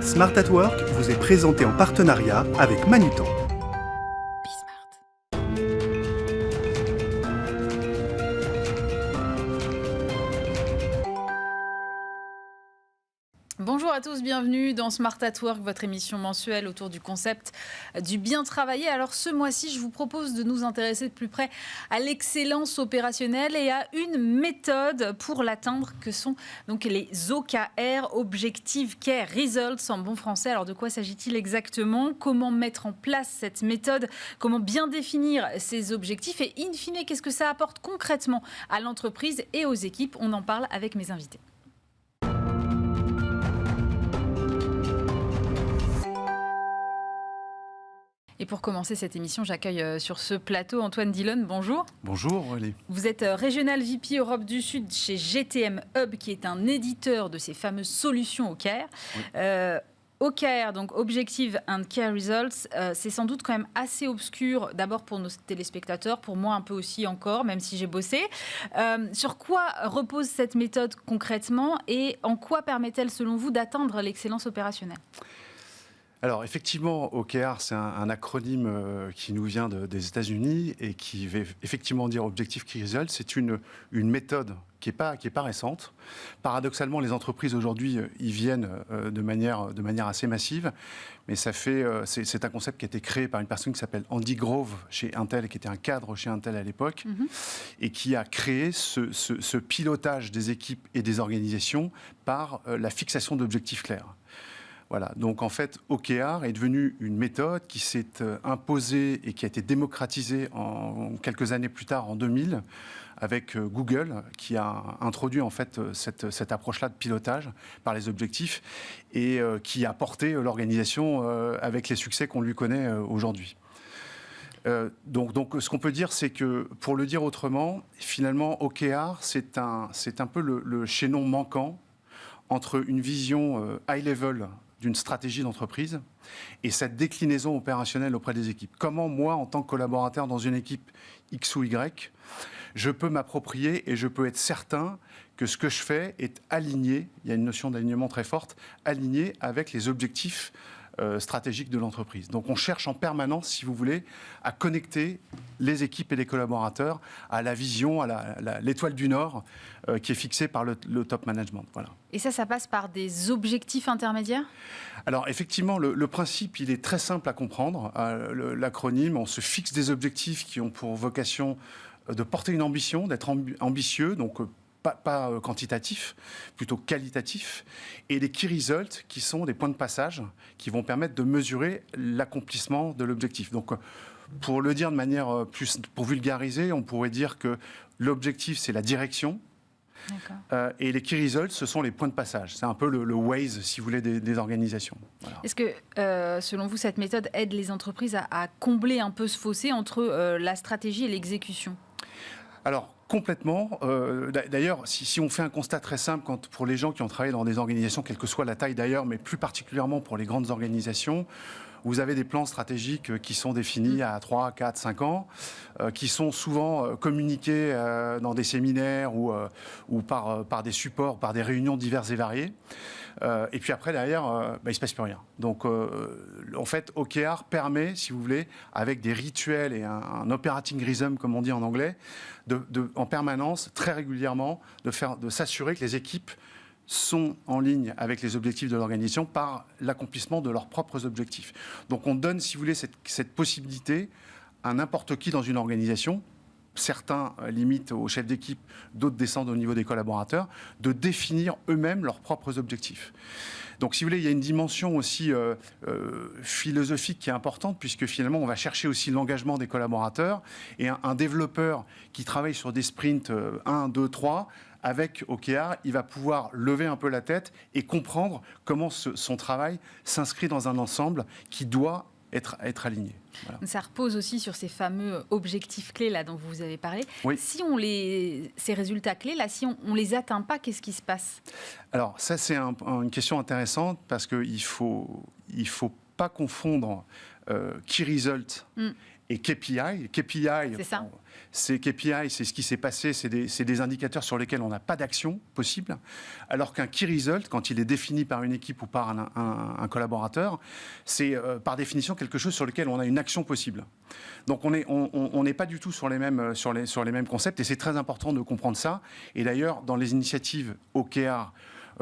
Smart at Work vous est présenté en partenariat avec Manutan. Bonjour à tous, bienvenue dans Smart at Work, votre émission mensuelle autour du concept du bien travailler. Alors ce mois-ci, je vous propose de nous intéresser de plus près à l'excellence opérationnelle et à une méthode pour l'atteindre que sont donc les OKR, Objective Key Results en bon français. Alors de quoi s'agit-il exactement? Comment mettre en place cette méthode? Comment bien définir ces objectifs? Et in fine, qu'est-ce que ça apporte concrètement à l'entreprise et aux équipes? On en parle avec mes invités. Et pour commencer cette émission, j'accueille sur ce plateau Antoine Dillon. Bonjour. Bonjour Aurélie. Vous êtes Regional VP Europe du Sud chez GTM Hub, qui est un éditeur de ces fameuses solutions OKR. Oui. OKR, donc Objective and Key Results, c'est sans doute quand même assez obscur, d'abord pour nos téléspectateurs, pour moi un peu aussi encore, même si j'ai bossé. Sur quoi repose cette méthode concrètement et en quoi permet-elle, selon vous, d'atteindre l'excellence opérationnelle ? Alors effectivement, OKR, c'est un acronyme qui nous vient des États-Unis et qui veut effectivement dire Objective Key Results. C'est une méthode qui est pas récente. Paradoxalement, les entreprises aujourd'hui y viennent de manière assez massive, mais c'est un concept qui a été créé par une personne qui s'appelle Andy Grove chez Intel, qui était un cadre chez Intel à l'époque, et qui a créé ce pilotage des équipes et des organisations par la fixation d'objectifs clairs. Voilà, donc en fait, OKR est devenu une méthode qui s'est imposée et qui a été démocratisée quelques années plus tard, en 2000, avec Google, qui a introduit en fait cette approche-là de pilotage par les objectifs et qui a porté l'organisation avec les succès qu'on lui connaît aujourd'hui. Donc, ce qu'on peut dire, c'est que, pour le dire autrement, finalement, OKR, c'est un peu le chaînon manquant entre une vision high-level d'une stratégie d'entreprise et cette déclinaison opérationnelle auprès des équipes. Comment moi, en tant que collaborateur dans une équipe X ou Y, je peux m'approprier et je peux être certain que ce que je fais est aligné, il y a une notion d'alignement très forte, aligné avec les objectifs stratégiques de l'entreprise. Donc on cherche en permanence, si vous voulez, à connecter les équipes et les collaborateurs à la vision, à l'étoile du Nord qui est fixée par le top management. Voilà. Et ça passe par des objectifs intermédiaires ? Alors effectivement, le principe, il est très simple à comprendre. L'acronyme, on se fixe des objectifs qui ont pour vocation de porter une ambition, d'être ambitieux, donc pas quantitatif, plutôt qualitatif, et les key results qui sont des points de passage qui vont permettre de mesurer l'accomplissement de l'objectif. Donc, pour le dire de manière pour vulgariser, on pourrait dire que l'objectif, c'est la direction, et les key results, ce sont les points de passage. C'est un peu le Waze, si vous voulez, des organisations. Voilà. Est-ce que, selon vous, cette méthode aide les entreprises à combler un peu ce fossé entre la stratégie et l'exécution ? Alors, complètement. D'ailleurs, si on fait un constat très simple, pour les gens qui ont travaillé dans des organisations, quelle que soit la taille d'ailleurs, mais plus particulièrement pour les grandes organisations, vous avez des plans stratégiques qui sont définis à 3, 4, 5 ans, qui sont souvent communiqués dans des séminaires ou par des supports, par des réunions diverses et variées. Et puis après, derrière, il ne se passe plus rien. Donc, en fait, OKR permet, si vous voulez, avec des rituels et un operating rhythm, comme on dit en anglais, en permanence, très régulièrement, de s'assurer que les équipes sont en ligne avec les objectifs de l'organisation par l'accomplissement de leurs propres objectifs. Donc, on donne, si vous voulez, cette possibilité à n'importe qui dans une organisation. Certains limitent aux chefs d'équipe, d'autres descendent au niveau des collaborateurs, de définir eux-mêmes leurs propres objectifs. Donc, si vous voulez, il y a une dimension aussi philosophique qui est importante, puisque finalement, on va chercher aussi l'engagement des collaborateurs. Et un développeur qui travaille sur des sprints 1, 2, 3, avec OKR, il va pouvoir lever un peu la tête et comprendre comment son travail s'inscrit dans un ensemble qui doit être aligné. Voilà. Ça repose aussi sur ces fameux objectifs clés là dont vous avez parlé. Oui. Si ces résultats clés là, si on les atteint pas, qu'est-ce qui se passe ? Alors ça, c'est une question intéressante parce qu'il faut pas confondre key result et KPI. C'est ça. KPI, c'est ce qui s'est passé, c'est des indicateurs sur lesquels on n'a pas d'action possible, alors qu'un key result, quand il est défini par une équipe ou par un collaborateur, c'est par définition quelque chose sur lequel on a une action possible. Donc on n'est pas du tout sur les mêmes concepts, et c'est très important de comprendre ça. Et d'ailleurs, dans les initiatives OKR,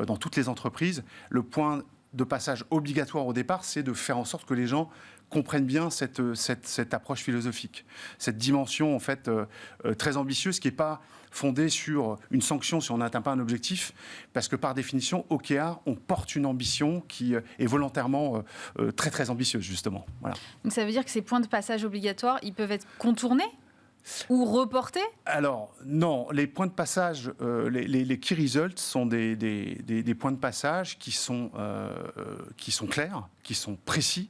dans toutes les entreprises, le point de passage obligatoire au départ, c'est de faire en sorte que les gens comprennent bien cette approche philosophique, cette dimension en fait très ambitieuse qui n'est pas fondée sur une sanction si on n'atteint pas un objectif, parce que par définition, OKR, on porte une ambition qui est volontairement très très ambitieuse justement. Voilà. Donc ça veut dire que ces points de passage obligatoires, ils peuvent être contournés ou reportés? Alors, non, les points de passage, les key results sont des points de passage qui sont clairs, qui sont précis,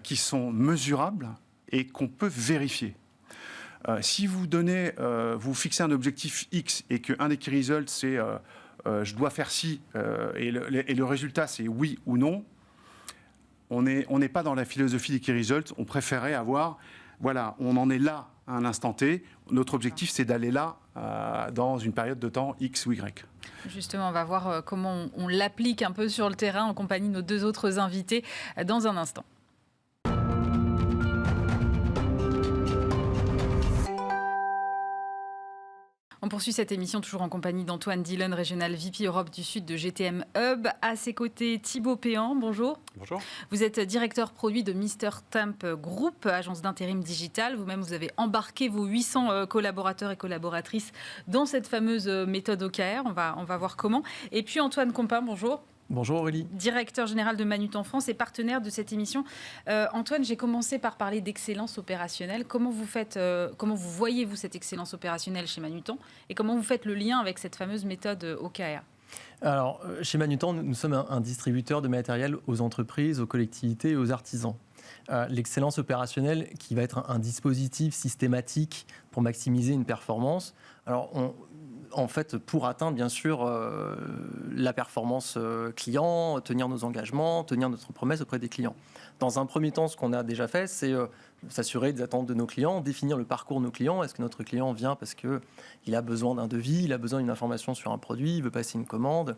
qui sont mesurables et qu'on peut vérifier. Si vous fixez un objectif X et qu'un des key results, c'est je dois faire ci, et le résultat, c'est oui ou non, on n'est pas dans la philosophie des key results. On préférait avoir, voilà, on en est là à un instant T. Notre objectif, c'est d'aller là dans une période de temps X ou Y. Justement, on va voir comment on l'applique un peu sur le terrain en compagnie de nos deux autres invités dans un instant. On poursuit cette émission toujours en compagnie d'Antoine Dillon, Regional VP Europe du Sud de GTM Hub. À ses côtés, Thibaut Péan, bonjour. Bonjour. Vous êtes directeur produit de Mr Temp Group, agence d'intérim digital. Vous-même, vous avez embarqué vos 800 collaborateurs et collaboratrices dans cette fameuse méthode OKR. On va voir comment. Et puis Antoine Compin, bonjour. Bonjour Aurélie. Directeur général de Manutan France et partenaire de cette émission. Antoine, j'ai commencé par parler d'excellence opérationnelle. Comment vous voyez-vous cette excellence opérationnelle chez Manutan et comment vous faites le lien avec cette fameuse méthode OKR? Alors, chez Manutan, nous sommes un distributeur de matériel aux entreprises, aux collectivités et aux artisans. L'excellence opérationnelle qui va être un dispositif systématique pour maximiser une performance. Alors, en fait, pour atteindre, bien sûr, la performance client, tenir nos engagements, tenir notre promesse auprès des clients. Dans un premier temps, ce qu'on a déjà fait, c'est s'assurer des attentes de nos clients, définir le parcours de nos clients. Est-ce que notre client vient parce qu'il a besoin d'un devis, il a besoin d'une information sur un produit, il veut passer une commande.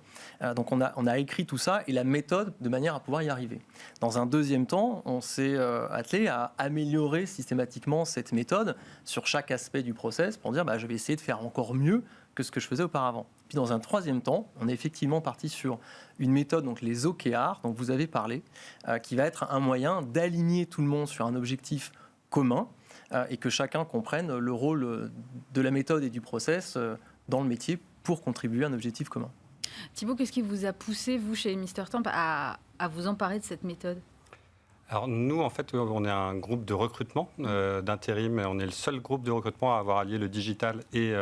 Donc, on a écrit tout ça et la méthode de manière à pouvoir y arriver. Dans un deuxième temps, on s'est attelé à améliorer systématiquement cette méthode sur chaque aspect du process pour dire je vais essayer de faire encore mieux que ce que je faisais auparavant. Puis dans un troisième temps, on est effectivement parti sur une méthode, donc les OKR, dont vous avez parlé, qui va être un moyen d'aligner tout le monde sur un objectif commun et que chacun comprenne le rôle de la méthode et du process dans le métier pour contribuer à un objectif commun. Thibaut, qu'est-ce qui vous a poussé, vous, chez Mr Temp, à vous emparer de cette méthode? Alors nous, en fait, on est un groupe de recrutement d'intérim. On est le seul groupe de recrutement à avoir allié le digital et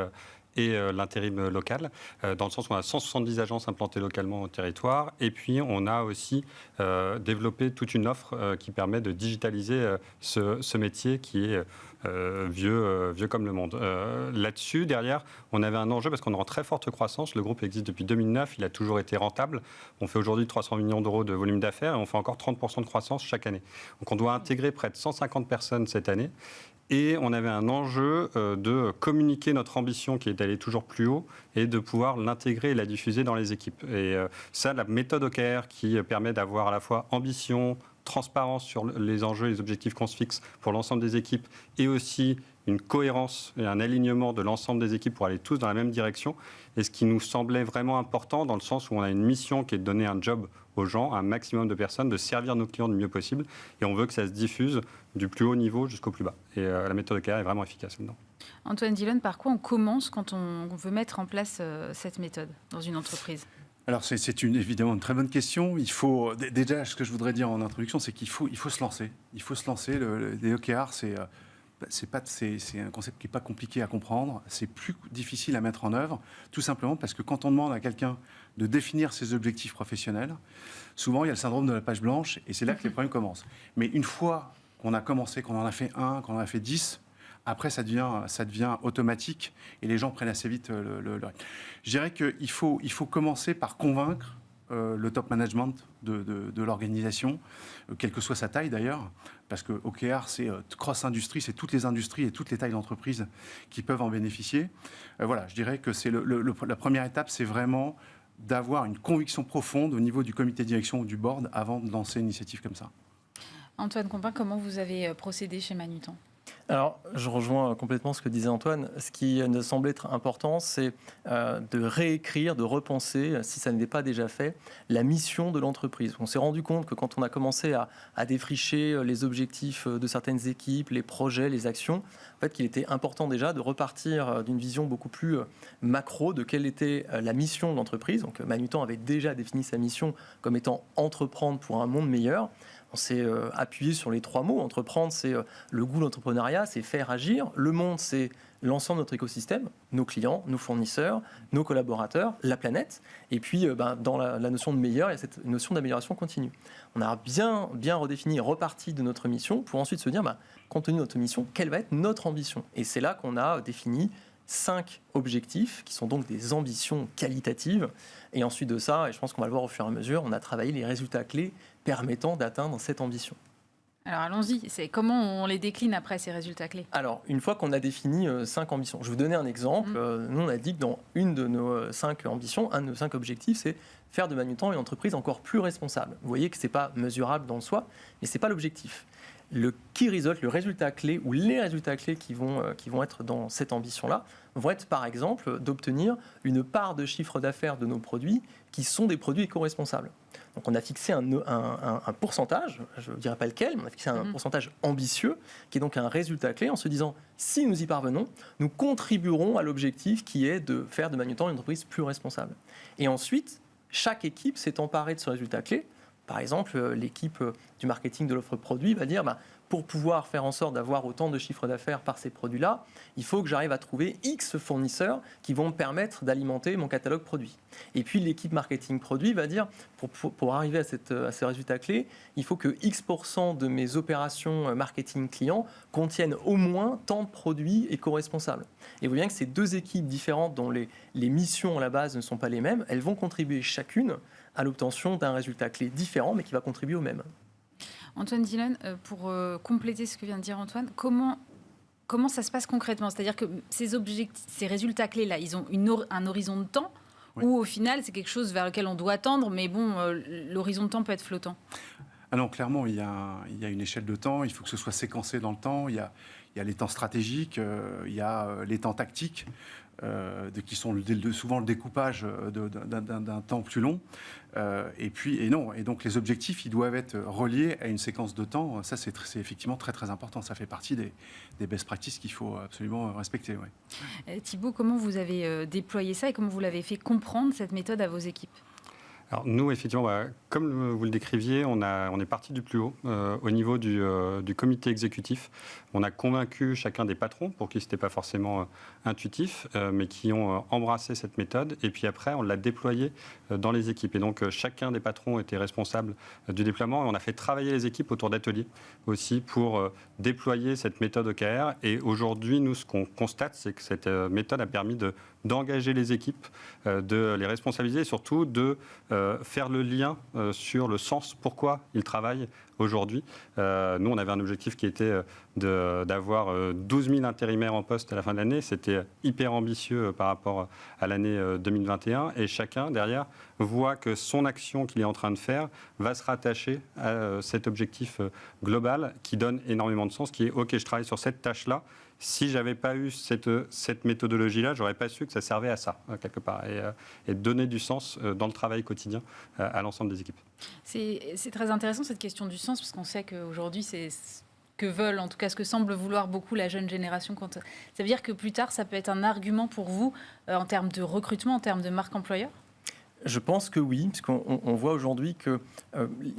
l'intérim local, dans le sens où on a 170 agences implantées localement au territoire. Et puis, on a aussi développé toute une offre qui permet de digitaliser ce métier qui est vieux comme le monde. Là-dessus, derrière, on avait un enjeu parce qu'on est en très forte croissance. Le groupe existe depuis 2009, il a toujours été rentable. On fait aujourd'hui 300 millions d'euros de volume d'affaires et on fait encore 30% de croissance chaque année. Donc, on doit intégrer près de 150 personnes cette année. Et on avait un enjeu de communiquer notre ambition qui est d'aller toujours plus haut et de pouvoir l'intégrer et la diffuser dans les équipes. Et ça, la méthode OKR qui permet d'avoir à la fois ambition, transparence sur les enjeux et les objectifs qu'on se fixe pour l'ensemble des équipes et aussi une cohérence et un alignement de l'ensemble des équipes pour aller tous dans la même direction. Et ce qui nous semblait vraiment important dans le sens où on a une mission qui est de donner un job aux gens, à un maximum de personnes, de servir nos clients du mieux possible. Et on veut que ça se diffuse du plus haut niveau jusqu'au plus bas. Et la méthode OKR est vraiment efficace là-dedans. Antoine Dillon, par quoi on commence quand on veut mettre en place cette méthode dans une entreprise? Alors, c'est évidemment une très bonne question. Il faut, déjà, ce que je voudrais dire en introduction, c'est qu'il faut se lancer. Il faut se lancer. Les OKR, c'est un concept qui n'est pas compliqué à comprendre. C'est plus difficile à mettre en œuvre, tout simplement parce que quand on demande à quelqu'un de définir ses objectifs professionnels, souvent, il y a le syndrome de la page blanche et c'est là que les problèmes commencent. Mais une fois qu'on a commencé, qu'on en a fait 1, qu'on en a fait 10, après, ça devient automatique et les gens prennent assez vite le rythme. Je dirais qu'il faut commencer par convaincre le top management de l'organisation, quelle que soit sa taille d'ailleurs, parce que OKR, c'est cross-industrie, c'est toutes les industries et toutes les tailles d'entreprise qui peuvent en bénéficier. Voilà, je dirais que c'est la première étape, c'est vraiment d'avoir une conviction profonde au niveau du comité de direction ou du board avant de lancer une initiative comme ça. Antoine Compin, comment vous avez procédé chez Manutan ? Alors, je rejoins complètement ce que disait Antoine. Ce qui nous semble être important, c'est de réécrire, de repenser, si ça n'était pas déjà fait, la mission de l'entreprise. On s'est rendu compte que quand on a commencé à défricher les objectifs de certaines équipes, les projets, les actions, en fait, qu'il était important déjà de repartir d'une vision beaucoup plus macro de quelle était la mission de l'entreprise. Donc, Manutan avait déjà défini sa mission comme étant entreprendre pour un monde meilleur. On s'est appuyé sur les 3 mots. Entreprendre, c'est le goût de l'entrepreneuriat, c'est faire agir. Le monde, c'est l'ensemble de notre écosystème, nos clients, nos fournisseurs, nos collaborateurs, la planète. Et puis, dans la notion de meilleur, il y a cette notion d'amélioration continue. On a bien redéfini, reparti de notre mission pour ensuite se dire, compte tenu de notre mission, quelle va être notre ambition ? Et c'est là qu'on a défini 5 objectifs, qui sont donc des ambitions qualitatives. Et ensuite de ça, et je pense qu'on va le voir au fur et à mesure, on a travaillé les résultats clés permettant d'atteindre cette ambition. Alors allons-y, c'est comment on les décline après ces résultats clés ? Alors, une fois qu'on a défini 5 ambitions, je vais vous donner un exemple. Nous, on a dit que dans une de nos 5 ambitions, un de nos 5 objectifs, c'est faire de Manutan une entreprise encore plus responsable. Vous voyez que ce n'est pas mesurable dans le soi, mais ce n'est pas l'objectif. Le key result, le résultat clé ou les résultats clés qui vont être dans cette ambition-là vont être par exemple d'obtenir une part de chiffre d'affaires de nos produits qui sont des produits éco-responsables. Donc on a fixé un pourcentage, je ne dirais pas lequel, mais on a fixé un pourcentage ambitieux qui est donc un résultat clé en se disant si nous y parvenons, nous contribuerons à l'objectif qui est de faire de Manutan une entreprise plus responsable. Et ensuite, chaque équipe s'est emparée de ce résultat clé. Par exemple, l'équipe du marketing de l'offre produit va dire pour pouvoir faire en sorte d'avoir autant de chiffre d'affaires par ces produits-là, il faut que j'arrive à trouver X fournisseurs qui vont me permettre d'alimenter mon catalogue produit. Et puis l'équipe marketing produit va dire pour arriver à ces résultats clés, il faut que X% de mes opérations marketing client contiennent au moins tant de produits éco-responsables. Et vous voyez bien que ces 2 équipes différentes dont les missions à la base ne sont pas les mêmes, elles vont contribuer chacune à l'obtention d'un résultat clé différent, mais qui va contribuer au même. Antoine Dillon, pour compléter ce que vient de dire Antoine, comment ça se passe concrètement ? C'est-à-dire que ces résultats clés-là, ils ont un horizon de temps ou au final, c'est quelque chose vers lequel on doit tendre, mais bon, l'horizon de temps peut être flottant. Ah non, clairement, il y a une échelle de temps, il faut que ce soit séquencé dans le temps, il y a les temps stratégiques, il y a les temps tactiques, qui sont souvent le découpage d'un temps plus long. Et donc les objectifs, ils doivent être reliés à une séquence de temps. Ça, c'est effectivement très très important. Ça fait partie des best practices qu'il faut absolument respecter. Ouais. Thibaut, comment vous avez déployé ça et comment vous l'avez fait comprendre cette méthode à vos équipes ? Alors nous, effectivement, comme vous le décriviez, on est parti du plus haut, au niveau du comité exécutif. On a convaincu chacun des patrons, pour qui ce n'était pas forcément intuitif, mais qui ont embrassé cette méthode. Et puis après, on l'a déployée dans les équipes. Et donc, chacun des patrons était responsable du déploiement. Et on a fait travailler les équipes autour d'ateliers aussi pour déployer cette méthode OKR. Et aujourd'hui, nous, ce qu'on constate, c'est que cette méthode a permis d'engager les équipes, de les responsabiliser et surtout de faire le lien sur le sens, pourquoi ils travaillent aujourd'hui. Nous, on avait un objectif qui était d'avoir 12 000 intérimaires en poste à la fin de l'année. C'était hyper ambitieux par rapport à l'année 2021. Et chacun, derrière, voit que son action qu'il est en train de faire va se rattacher à cet objectif global qui donne énormément de sens, qui est « OK, je travaille sur cette tâche-là. Si je n'avais pas eu cette méthodologie-là, je n'aurais pas su que ça servait à ça, quelque part, et donner du sens dans le travail quotidien à l'ensemble des équipes. C'est très intéressant cette question du sens, parce qu'on sait qu'aujourd'hui, c'est ce que veulent, en tout cas ce que semble vouloir beaucoup la jeune génération. Ça veut dire que plus tard, ça peut être un argument pour vous en termes de recrutement, en termes de marque employeur ? Je pense que oui, puisqu'on voit aujourd'hui qu'il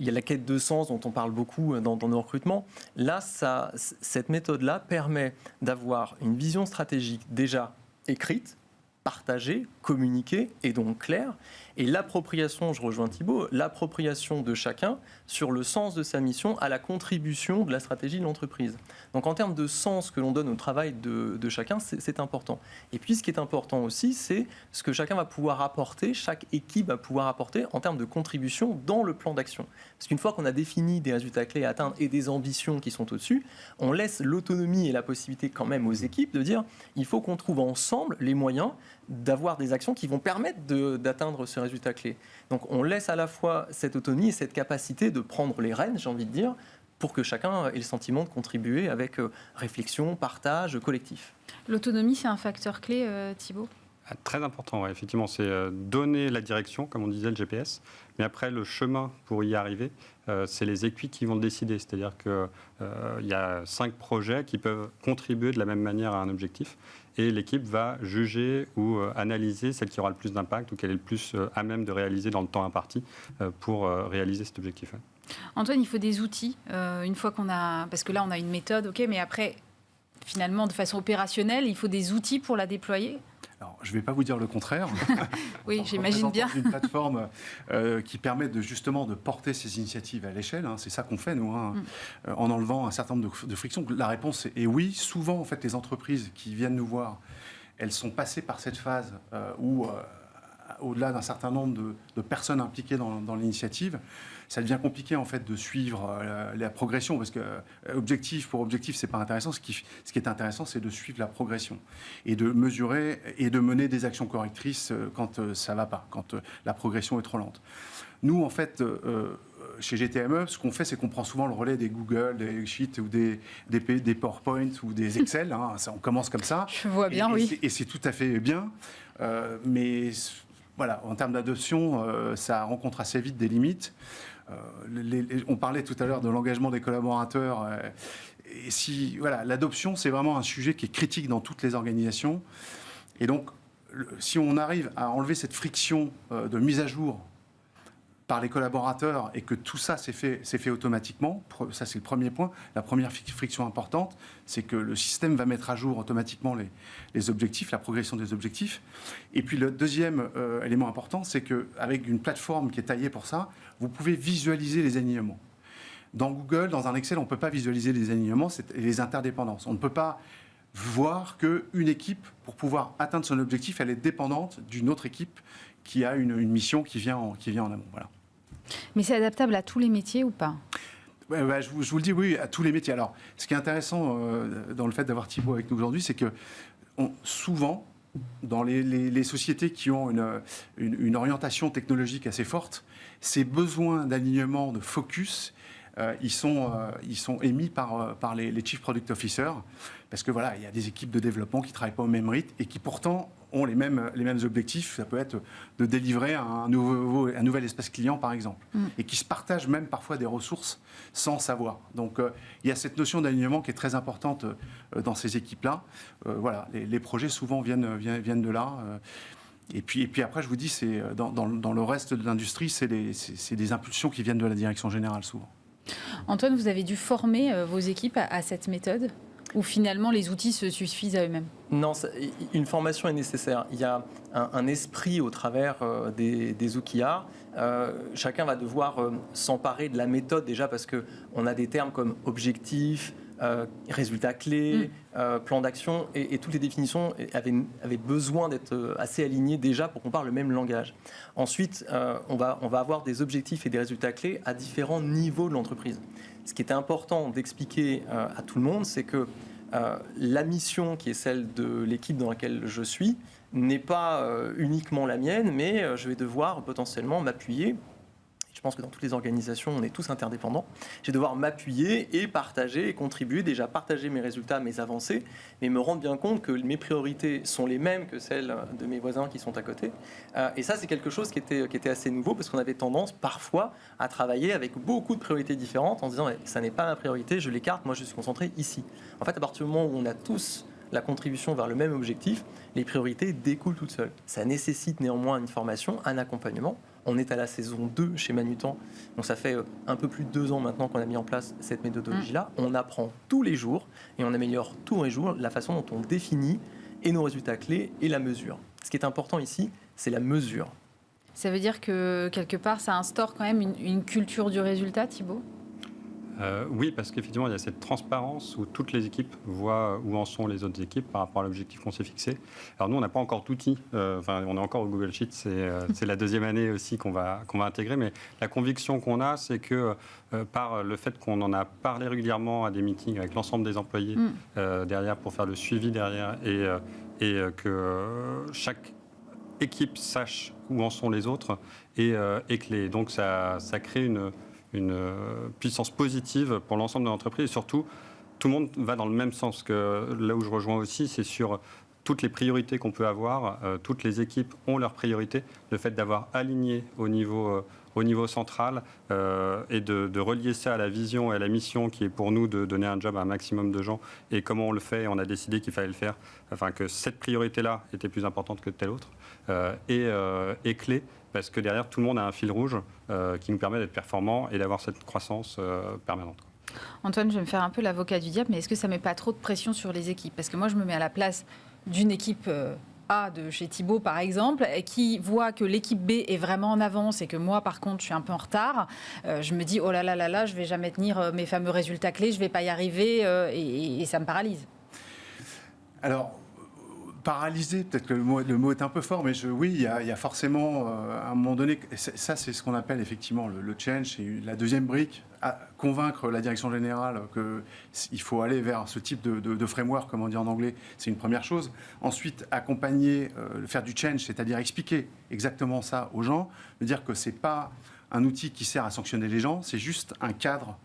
y a la quête de sens dont on parle beaucoup dans nos recrutements. Là, cette méthode-là permet d'avoir une vision stratégique déjà écrite, partagée, communiquée et donc claire. Et l'appropriation, je rejoins Thibaut, l'appropriation de chacun sur le sens de sa mission à la contribution de la stratégie de l'entreprise. Donc en termes de sens que l'on donne au travail de chacun, c'est important. Et puis ce qui est important aussi, c'est ce que chacun va pouvoir apporter, chaque équipe va pouvoir apporter en termes de contribution dans le plan d'action. Parce qu'une fois qu'on a défini des résultats clés à atteindre et des ambitions qui sont au-dessus, on laisse l'autonomie et la possibilité quand même aux équipes de dire il faut qu'on trouve ensemble les moyens d'avoir des actions qui vont permettre d'atteindre ce résultat clé. Donc on laisse à la fois cette autonomie et cette capacité de prendre les rênes, j'ai envie de dire, pour que chacun ait le sentiment de contribuer avec réflexion, partage, collectif. L'autonomie, c'est un facteur clé, Thibaut ? Très important, ouais. Effectivement, c'est donner la direction, comme on disait, le GPS. Mais après, le chemin pour y arriver, c'est les équipes qui vont le décider. C'est-à-dire qu'il y a 5 projets qui peuvent contribuer de la même manière à un objectif. Et l'équipe va juger ou analyser celle qui aura le plus d'impact ou qu'elle est le plus à même de réaliser dans le temps imparti pour réaliser cet objectif. Antoine, il faut des outils. Une fois qu'on a... Parce que là, on a une méthode, ok, mais après, finalement, de façon opérationnelle, il faut des outils pour la déployer. Alors, je ne vais pas vous dire le contraire. Oui, j'imagine bien. Une plateforme qui permet justement de porter ces initiatives à l'échelle. C'est ça qu'on fait, nous, en enlevant un certain nombre de frictions. La réponse est oui. Souvent, en fait, les entreprises qui viennent nous voir, elles sont passées par cette phase où, au-delà d'un certain nombre de personnes impliquées dans l'initiative, ça devient compliqué en fait de suivre la progression parce que objectif pour objectif c'est pas intéressant. Ce qui est intéressant c'est de suivre la progression et de mesurer et de mener des actions correctrices quand ça va pas, quand la progression est trop lente. Nous en fait chez GTME, ce qu'on fait, c'est qu'on prend souvent le relais des Google, des Sheets ou des PowerPoint ou des Excel. On commence comme ça. Je vois bien, oui. Et c'est tout à fait bien, mais voilà, en termes d'adoption, ça rencontre assez vite des limites. On parlait tout à l'heure de l'engagement des collaborateurs. Et voilà, l'adoption, c'est vraiment un sujet qui est critique dans toutes les organisations. Et donc, si on arrive à enlever cette friction de mise à jour par les collaborateurs et que tout ça c'est fait automatiquement, ça c'est le premier point. La première friction importante, c'est que le système va mettre à jour automatiquement les objectifs, la progression des objectifs. Et puis le deuxième élément important, c'est qu'avec une plateforme qui est taillée pour ça, vous pouvez visualiser les alignements. Dans Google, dans un Excel, on ne peut pas visualiser les alignements et les interdépendances. On ne peut pas voir qu'une équipe, pour pouvoir atteindre son objectif, elle est dépendante d'une autre équipe qui a une mission qui vient en amont. Voilà. Mais c'est adaptable à tous les métiers ou pas ? Je vous le dis, oui, à tous les métiers. Alors, ce qui est intéressant dans le fait d'avoir Thibaut avec nous aujourd'hui, c'est que souvent, dans les sociétés qui ont une orientation technologique assez forte, ces besoins d'alignement, de focus, ils sont émis par les Chief Product Officers, parce que voilà, il y a des équipes de développement qui ne travaillent pas au même rythme et qui pourtant ont les mêmes objectifs. Ça peut être de délivrer un nouvel espace client, par exemple, et qui se partagent même parfois des ressources sans savoir. Donc, il y a cette notion d'alignement qui est très importante dans ces équipes-là. Voilà, les projets souvent viennent de là. Et puis après, je vous dis, c'est dans le reste de l'industrie, c'est des impulsions qui viennent de la direction générale souvent. Antoine, vous avez dû former vos équipes à cette méthode ou finalement les outils se suffisent à eux-mêmes ? Non, une formation est nécessaire. Il y a un esprit au travers des OKR. Chacun va devoir s'emparer de la méthode déjà parce qu'on a des termes comme objectif, résultats clés, plan d'action et toutes les définitions avaient besoin d'être assez alignées déjà pour qu'on parle le même langage. Ensuite, on va avoir des objectifs et des résultats clés à différents niveaux de l'entreprise. Ce qui était important d'expliquer à tout le monde, c'est que la mission qui est celle de l'équipe dans laquelle je suis n'est pas uniquement la mienne, mais je vais devoir potentiellement m'appuyer. Je pense que dans toutes les organisations, on est tous interdépendants. Je vais devoir m'appuyer et partager et contribuer, déjà partager mes résultats, mes avancées, mais me rendre bien compte que mes priorités sont les mêmes que celles de mes voisins qui sont à côté. Et ça, c'est quelque chose qui était assez nouveau parce qu'on avait tendance parfois à travailler avec beaucoup de priorités différentes en se disant « ça n'est pas ma priorité, je l'écarte, moi je suis concentré ici ». En fait, à partir du moment où on a tous la contribution vers le même objectif, les priorités découlent toutes seules. Ça nécessite néanmoins une formation, un accompagnement. On est à la saison 2 chez Manutan, donc ça fait un peu plus de 2 ans maintenant qu'on a mis en place cette méthodologie-là. On apprend tous les jours et on améliore tous les jours la façon dont on définit et nos résultats clés et la mesure. Ce qui est important ici, c'est la mesure. Ça veut dire que quelque part, ça instaure quand même une culture du résultat, Thibaut ? Oui, parce qu'effectivement, il y a cette transparence où toutes les équipes voient où en sont les autres équipes par rapport à l'objectif qu'on s'est fixé. Alors nous, on n'a pas encore d'outils. On est encore au Google Sheet. C'est la deuxième année aussi qu'on va intégrer. Mais la conviction qu'on a, c'est que par le fait qu'on en a parlé régulièrement à des meetings avec l'ensemble des employés derrière pour faire le suivi derrière et que chaque équipe sache où en sont les autres donc ça crée une puissance positive pour l'ensemble de l'entreprise. Et surtout, tout le monde va dans le même sens. Que là où je rejoins aussi, c'est sur toutes les priorités qu'on peut avoir. Toutes les équipes ont leurs priorités. Le fait d'avoir aligné au niveau central et de relier ça à la vision et à la mission qui est pour nous de donner un job à un maximum de gens. Et comment on le fait, on a décidé qu'il fallait le faire. Enfin, que cette priorité-là était plus importante que telle autre. Est clé. Parce que derrière, tout le monde a un fil rouge qui nous permet d'être performants et d'avoir cette croissance permanente. Antoine, je vais me faire un peu l'avocat du diable, mais est-ce que ça ne met pas trop de pression sur les équipes ? Parce que moi, je me mets à la place d'une équipe A de chez Thibaut, par exemple, qui voit que l'équipe B est vraiment en avance et que moi, par contre, je suis un peu en retard. Je me dis, oh là là là là, je ne vais jamais tenir mes fameux résultats clés, je ne vais pas y arriver et ça me paralyse. Alors, paralysé, peut-être que le mot est un peu fort, mais oui, il y a forcément, à un moment donné, ça c'est ce qu'on appelle effectivement le change, c'est la deuxième brique, convaincre la direction générale qu'il faut aller vers ce type de framework, comme on dit en anglais, c'est une première chose. Ensuite, accompagner, faire du change, c'est-à-dire expliquer exactement ça aux gens, de dire que ce n'est pas un outil qui sert à sanctionner les gens, c'est juste un cadre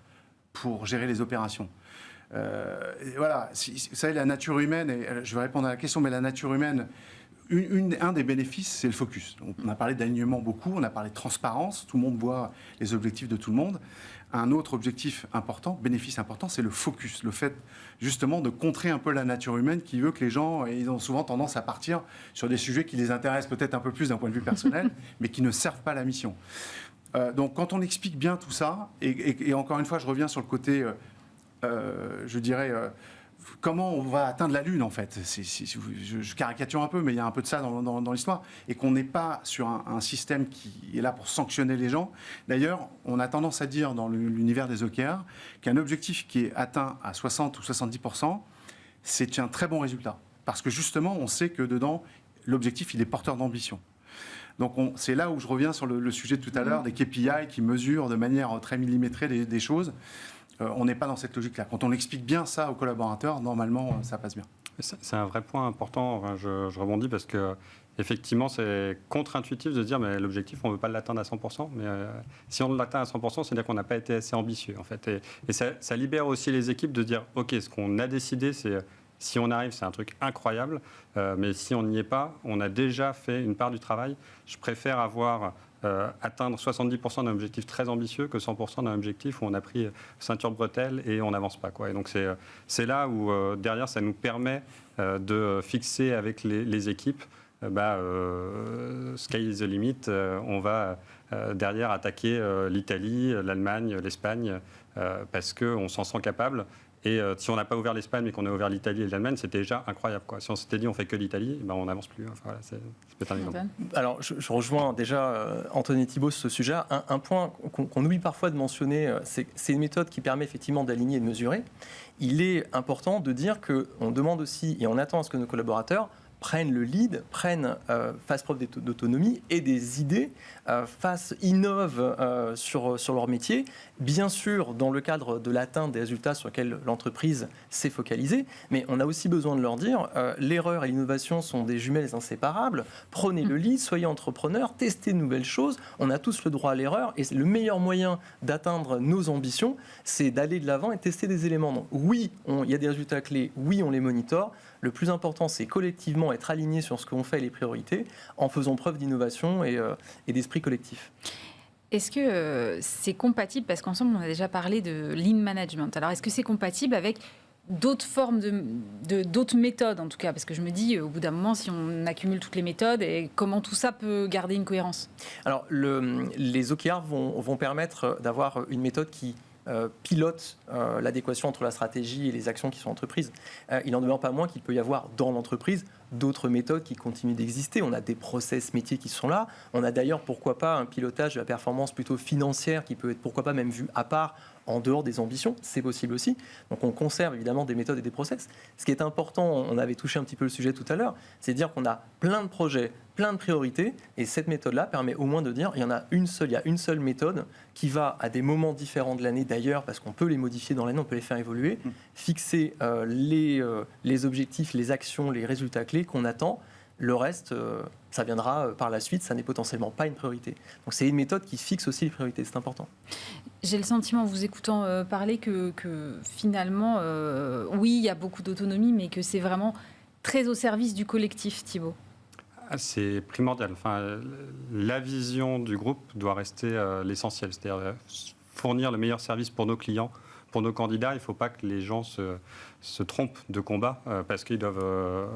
pour gérer les opérations. Voilà, vous savez, la nature humaine, et je vais répondre à la question, mais la nature humaine, un des bénéfices, c'est le focus. On a parlé d'alignement beaucoup, on a parlé de transparence, tout le monde voit les objectifs de tout le monde. Un autre objectif important, bénéfice important, c'est le focus, le fait justement de contrer un peu la nature humaine qui veut que les gens, ils ont souvent tendance à partir sur des sujets qui les intéressent peut-être un peu plus d'un point de vue personnel, mais qui ne servent pas la mission. Donc quand on explique bien tout ça, et encore une fois, je reviens sur le côté... je dirais, comment on va atteindre la Lune, en fait. Je caricature un peu, mais il y a un peu de ça dans l'histoire. Et qu'on n'est pas sur un système qui est là pour sanctionner les gens. D'ailleurs, on a tendance à dire dans l'univers des OKR qu'un objectif qui est atteint à 60 ou 70%, c'est un très bon résultat. Parce que justement, on sait que dedans, l'objectif, il est porteur d'ambition. Donc c'est là où je reviens sur le sujet de tout à l'heure, des KPI qui mesurent de manière très millimétrée des choses. On n'est pas dans cette logique-là. Quand on explique bien ça aux collaborateurs, normalement, ça passe bien. C'est un vrai point important. Enfin, je rebondis parce que effectivement, c'est contre-intuitif de se dire mais l'objectif, on ne veut pas l'atteindre à 100%. Mais si on l'atteint à 100%, c'est-à-dire qu'on n'a pas été assez ambitieux, en fait. Et ça libère aussi les équipes de dire OK, ce qu'on a décidé, c'est si on arrive, c'est un truc incroyable. Mais si on n'y est pas, on a déjà fait une part du travail. Je préfère atteindre 70% d'un objectif très ambitieux que 100% d'un objectif où on a pris ceinture bretelle et on n'avance pas, quoi. Et donc c'est là où derrière ça nous permet de fixer avec les équipes sky is the limit, on va derrière attaquer l'Italie, l'Allemagne, l'Espagne parce qu'on s'en sent capable. Et si on n'a pas ouvert l'Espagne mais qu'on a ouvert l'Italie et l'Allemagne, c'était déjà incroyable, quoi. Si on s'était dit on fait que l'Italie, on n'avance plus. Enfin, voilà, c'est peut-être un exemple. Alors, je rejoins déjà Antoine et Thibaut sur ce sujet. Un point qu'on oublie parfois de mentionner, c'est une méthode qui permet effectivement d'aligner et de mesurer. Il est important de dire qu'on demande aussi et on attend à ce que nos collaborateurs prennent le lead, fassent preuve d'autonomie et des idées, innovent sur leur métier. Bien sûr, dans le cadre de l'atteinte des résultats sur lesquels l'entreprise s'est focalisée, mais on a aussi besoin de leur dire l'erreur et l'innovation sont des jumelles inséparables. Prenez le lead, soyez entrepreneurs, testez de nouvelles choses. On a tous le droit à l'erreur et le meilleur moyen d'atteindre nos ambitions, c'est d'aller de l'avant et tester des éléments. Donc, oui, il y a des résultats clés, oui, on les monitore. Le plus important, c'est collectivement être aligné sur ce qu'on fait et les priorités en faisant preuve d'innovation et d'esprit collectif. Est-ce que c'est compatible, parce qu'ensemble on a déjà parlé de lean management, alors est-ce que c'est compatible avec d'autres formes d'autres méthodes en tout cas, parce que je me dis au bout d'un moment si on accumule toutes les méthodes, et comment tout ça peut garder une cohérence? Alors les OKR vont permettre d'avoir une méthode qui pilote l'adéquation entre la stratégie et les actions qui sont entreprises. Il n'en demeure pas moins qu'il peut y avoir dans l'entreprise d'autres méthodes qui continuent d'exister. On a des process métiers qui sont là. On a d'ailleurs, pourquoi pas, un pilotage de la performance plutôt financière qui peut être, pourquoi pas, même vu à part, en dehors des ambitions, c'est possible aussi. Donc on conserve évidemment des méthodes et des process. Ce qui est important, on avait touché un petit peu le sujet tout à l'heure, c'est de dire qu'on a plein de projets, plein de priorités, et cette méthode-là permet au moins de dire il y a une seule méthode qui va à des moments différents de l'année d'ailleurs, parce qu'on peut les modifier dans l'année, on peut les faire évoluer, fixer les objectifs, les actions, les résultats clés qu'on attend. Le reste, ça viendra par la suite, ça n'est potentiellement pas une priorité. Donc c'est une méthode qui fixe aussi les priorités, c'est important. J'ai le sentiment, en vous écoutant parler, que finalement, oui, il y a beaucoup d'autonomie, mais que c'est vraiment très au service du collectif, Thibaut. C'est primordial. Enfin, la vision du groupe doit rester l'essentiel, c'est-à-dire fournir le meilleur service pour nos clients, pour nos candidats. Il ne faut pas que les gens se trompent de combat parce qu'ils doivent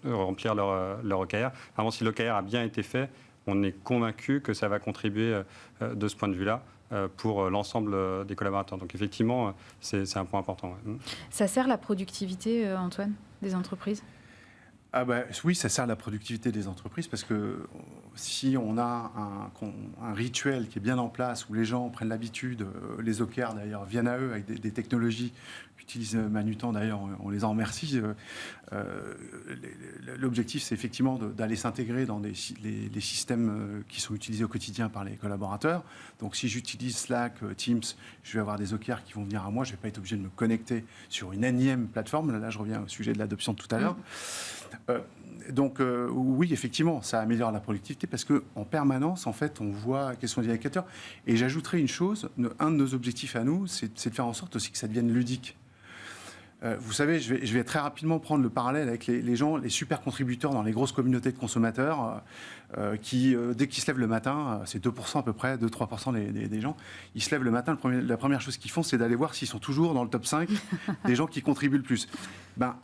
remplir leur OKR. Vraiment, si l'OKR a bien été fait, on est convaincu que ça va contribuer de ce point de vue-là pour l'ensemble des collaborateurs. Donc effectivement, c'est un point important. Ouais. Ça sert la productivité, Antoine, des entreprises ? Oui, ça sert à la productivité des entreprises parce que si on a un rituel qui est bien en place où les gens prennent l'habitude, les OKR d'ailleurs viennent à eux avec des technologies qu'utilise Manutan, d'ailleurs on les en remercie. L'objectif c'est effectivement d'aller s'intégrer dans les systèmes qui sont utilisés au quotidien par les collaborateurs. Donc si j'utilise Slack, Teams, je vais avoir des OKR qui vont venir à moi, je ne vais pas être obligé de me connecter sur une énième plateforme. Là je reviens au sujet de l'adoption de tout à l'heure. Donc oui, effectivement, ça améliore la productivité parce qu'en permanence, en fait, on voit quels sont les indicateurs. Et j'ajouterai une chose, un de nos objectifs à nous, c'est de faire en sorte aussi que ça devienne ludique. Vous savez, je vais très rapidement prendre le parallèle avec les gens, les super contributeurs dans les grosses communautés de consommateurs qui, dès qu'ils se lèvent le matin, c'est 2% à peu près, 2-3% des gens, ils se lèvent le matin, la première chose qu'ils font, c'est d'aller voir s'ils sont toujours dans le top 5 des gens qui contribuent le plus.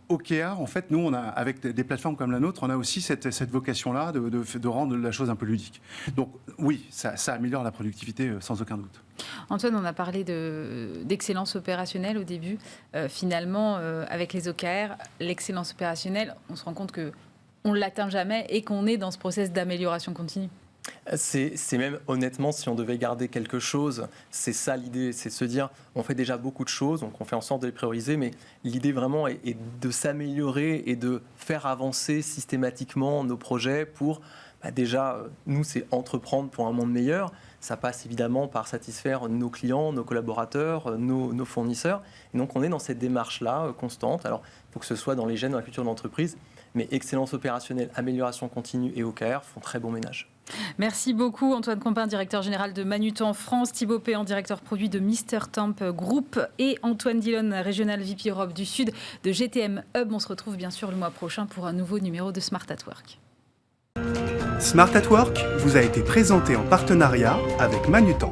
OKR, en fait, nous, on a, avec des plateformes comme la nôtre, on a aussi cette vocation-là de rendre la chose un peu ludique. Donc oui, ça améliore la productivité sans aucun doute. Antoine, on a parlé d'excellence opérationnelle au début. Finalement, avec les OKR, l'excellence opérationnelle, on se rend compte qu'on ne l'atteint jamais et qu'on est dans ce process d'amélioration continue. C'est même, honnêtement, si on devait garder quelque chose, c'est ça l'idée, c'est de se dire, on fait déjà beaucoup de choses, donc on fait en sorte de les prioriser, mais l'idée vraiment est de s'améliorer et de faire avancer systématiquement nos projets pour, déjà, nous, c'est entreprendre pour un monde meilleur. Ça passe évidemment par satisfaire nos clients, nos collaborateurs, nos fournisseurs. Et donc, on est dans cette démarche-là constante. Alors, il faut que ce soit dans les gènes, dans la culture de l'entreprise, mais excellence opérationnelle, amélioration continue et OKR font très bon ménage. Merci beaucoup Antoine Compin, directeur général de Manutan France, Thibaut Péan, directeur produit de Mr Temp Group et Antoine Dillon, régional VP Europe du Sud de GTM Hub. On se retrouve bien sûr le mois prochain pour un nouveau numéro de Smart at Work. Smart at Work vous a été présenté en partenariat avec Manutan.